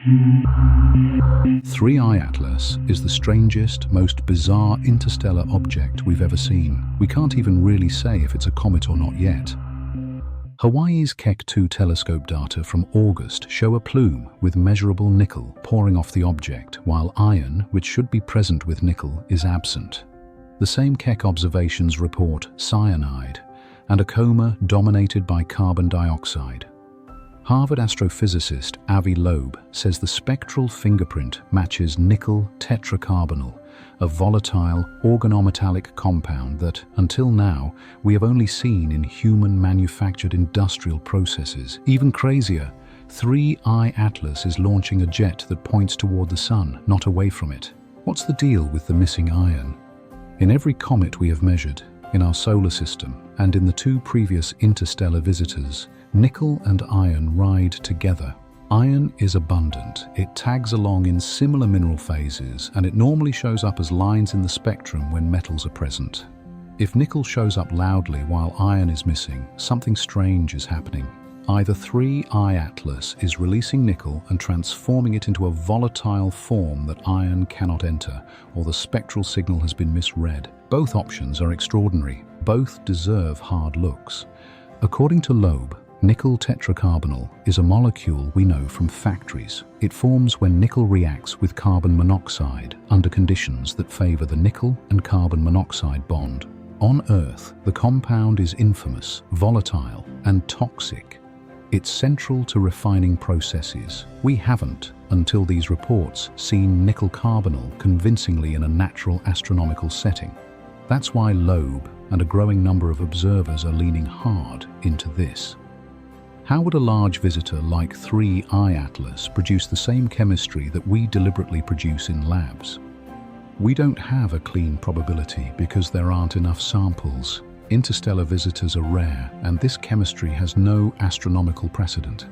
3I Atlas is the strangest, most bizarre interstellar object we've ever seen. We can't even really say if it's a comet or not yet. Hawaii's Keck 2 telescope data from August show a plume with measurable nickel pouring off the object, while iron, which should be present with nickel, is absent. The same Keck observations report cyanide and a coma dominated by carbon dioxide. Harvard astrophysicist Avi Loeb says the spectral fingerprint matches nickel tetracarbonyl, a volatile organometallic compound that, until now, we have only seen in human-manufactured industrial processes. Even crazier, 3I Atlas is launching a jet that points toward the sun, not away from it. What's the deal with the missing iron? In every comet we have measured, in our solar system, and in the two previous interstellar visitors, nickel and iron ride together. Iron is abundant. It tags along in similar mineral phases, and it normally shows up as lines in the spectrum when metals are present. If nickel shows up loudly while iron is missing, something strange is happening. Either 3I Atlas is releasing nickel and transforming it into a volatile form that iron cannot enter, or the spectral signal has been misread. Both options are extraordinary. Both deserve hard looks. According to Loeb, nickel tetracarbonyl is a molecule we know from factories. It forms when nickel reacts with carbon monoxide under conditions that favor the nickel and carbon monoxide bond. On Earth, the compound is infamous, volatile, and toxic. It's central to refining processes. We haven't, until these reports, seen nickel carbonyl convincingly in a natural astronomical setting. That's why Loeb and a growing number of observers are leaning hard into this. How would a large visitor like 3I Atlas produce the same chemistry that we deliberately produce in labs? We don't have a clean probability because there aren't enough samples. Interstellar visitors are rare, and this chemistry has no astronomical precedent.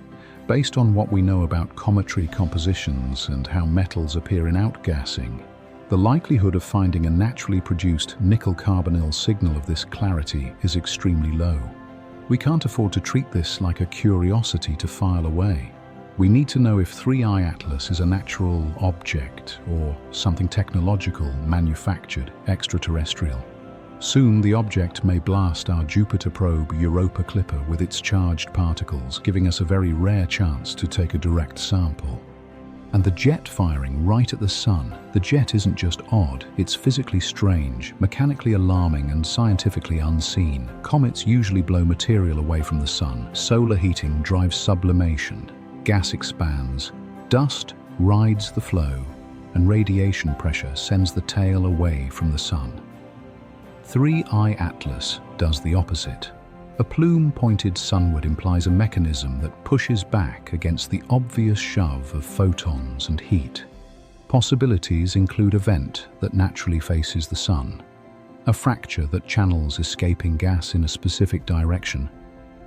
Based on what we know about cometary compositions and how metals appear in outgassing, the likelihood of finding a naturally produced nickel carbonyl signal of this clarity is extremely low. We can't afford to treat this like a curiosity to file away. We need to know if 3I Atlas is a natural object or something technological, manufactured, extraterrestrial. Soon the object may blast our Jupiter probe Europa Clipper with its charged particles, giving us a very rare chance to take a direct sample. And the jet firing right at the sun, the jet isn't just odd, it's physically strange, mechanically alarming and scientifically unseen. Comets usually blow material away from the sun. Solar heating drives sublimation. Gas expands. Dust rides the flow. And radiation pressure sends the tail away from the sun. 3I Atlas does the opposite. A plume-pointed sunward implies a mechanism that pushes back against the obvious shove of photons and heat. Possibilities include a vent that naturally faces the sun, a fracture that channels escaping gas in a specific direction,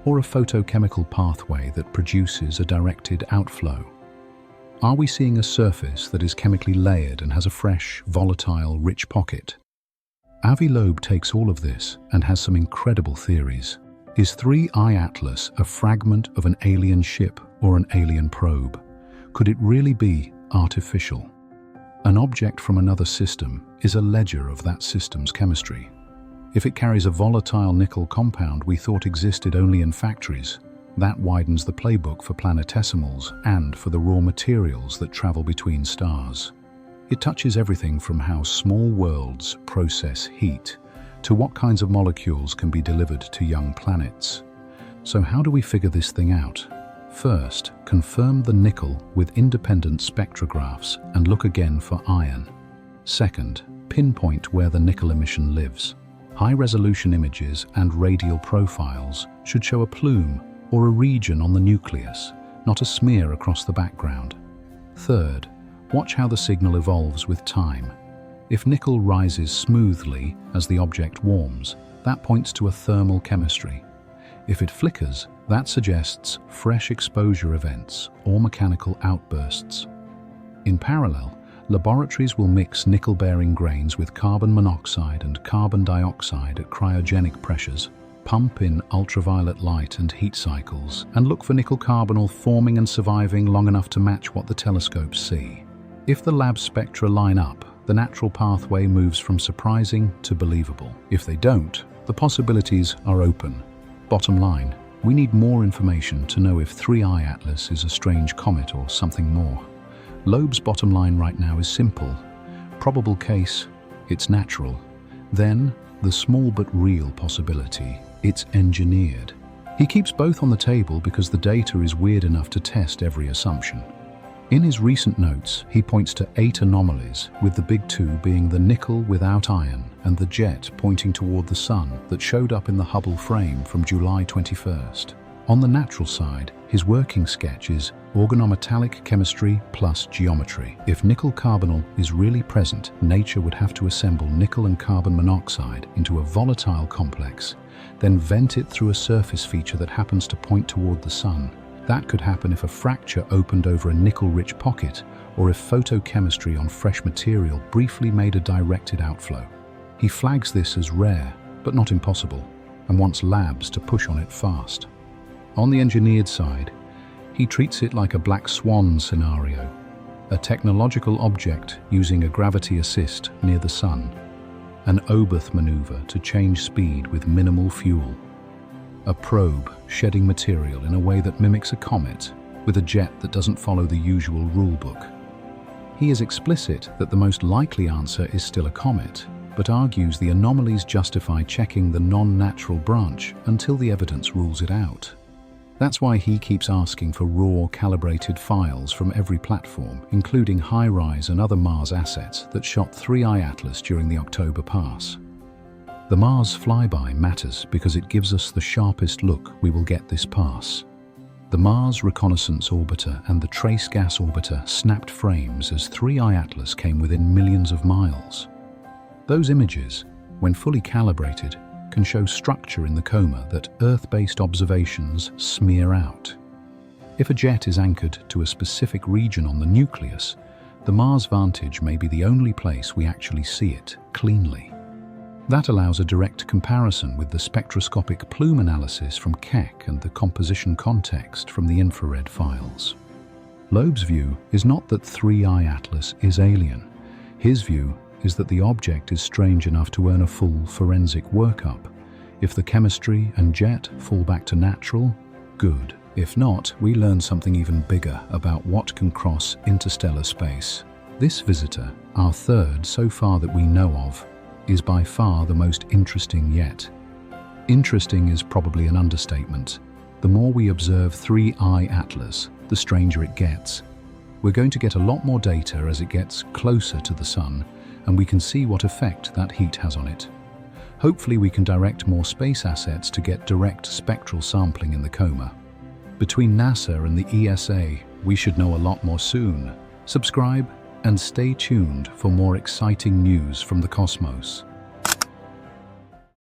or a photochemical pathway that produces a directed outflow. Are we seeing a surface that is chemically layered and has a fresh, volatile, rich pocket? Avi Loeb takes all of this and has some incredible theories. Is 3I Atlas a fragment of an alien ship or an alien probe? Could it really be artificial? An object from another system is a ledger of that system's chemistry. If it carries a volatile nickel compound we thought existed only in factories, that widens the playbook for planetesimals and for the raw materials that travel between stars. It touches everything from how small worlds process heat to what kinds of molecules can be delivered to young planets. So how do we figure this thing out? First, confirm the nickel with independent spectrographs and look again for iron. Second, pinpoint where the nickel emission lives. High-resolution images and radial profiles should show a plume or a region on the nucleus, not a smear across the background. Third, watch how the signal evolves with time. If nickel rises smoothly as the object warms, that points to a thermal chemistry. If it flickers, that suggests fresh exposure events or mechanical outbursts. In parallel, laboratories will mix nickel-bearing grains with carbon monoxide and carbon dioxide at cryogenic pressures. pump in ultraviolet light and heat cycles, and look for nickel carbonyl forming and surviving long enough to match what the telescopes see. If the lab spectra line up, the natural pathway moves from surprising to believable. If they don't, the possibilities are open. Bottom line, we need more information to know if 3I Atlas is a strange comet or something more. Loeb's bottom line right now is simple. Probable case, it's natural. Then, the small but real possibility, it's engineered. He keeps both on the table because the data is weird enough to test every assumption. In his recent notes, he points to 8 anomalies, with the big 2 being the nickel without iron and the jet pointing toward the sun that showed up in the Hubble frame from July 21st. On the natural side, his working sketch is organometallic chemistry plus geometry. If nickel carbonyl is really present, nature would have to assemble nickel and carbon monoxide into a volatile complex, then vent it through a surface feature that happens to point toward the sun. That could happen if a fracture opened over a nickel-rich pocket, or if photochemistry on fresh material briefly made a directed outflow. He flags this as rare, but not impossible, and wants labs to push on it fast. On the engineered side, he treats it like a black swan scenario, a technological object using a gravity assist near the sun, an Oberth maneuver to change speed with minimal fuel, a probe shedding material in a way that mimics a comet, with a jet that doesn't follow the usual rulebook. He is explicit that the most likely answer is still a comet, but argues the anomalies justify checking the non-natural branch until the evidence rules it out. That's why he keeps asking for raw, calibrated files from every platform, including HiRISE and other Mars assets that shot 3I Atlas during the October pass. The Mars flyby matters because it gives us the sharpest look we will get this pass. The Mars Reconnaissance Orbiter and the Trace Gas Orbiter snapped frames as 3I Atlas came within millions of miles. Those images, when fully calibrated, can show structure in the coma that Earth-based observations smear out. If a jet is anchored to a specific region on the nucleus, the Mars Vantage may be the only place we actually see it cleanly. That allows a direct comparison with the spectroscopic plume analysis from Keck and the composition context from the infrared files. Loeb's view is not that 3I Atlas is alien. His view is that the object is strange enough to earn a full forensic workup. If the chemistry and jet fall back to natural, good. If not, we learn something even bigger about what can cross interstellar space. This visitor, our third so far that we know of, is by far the most interesting yet. Interesting is probably an understatement. The more we observe 3I Atlas, the stranger it gets. We're going to get a lot more data as it gets closer to the sun, and we can see what effect that heat has on it. Hopefully we can direct more space assets to get direct spectral sampling in the coma. Between NASA and the ESA, we should know a lot more soon. Subscribe and stay tuned for more exciting news from the cosmos.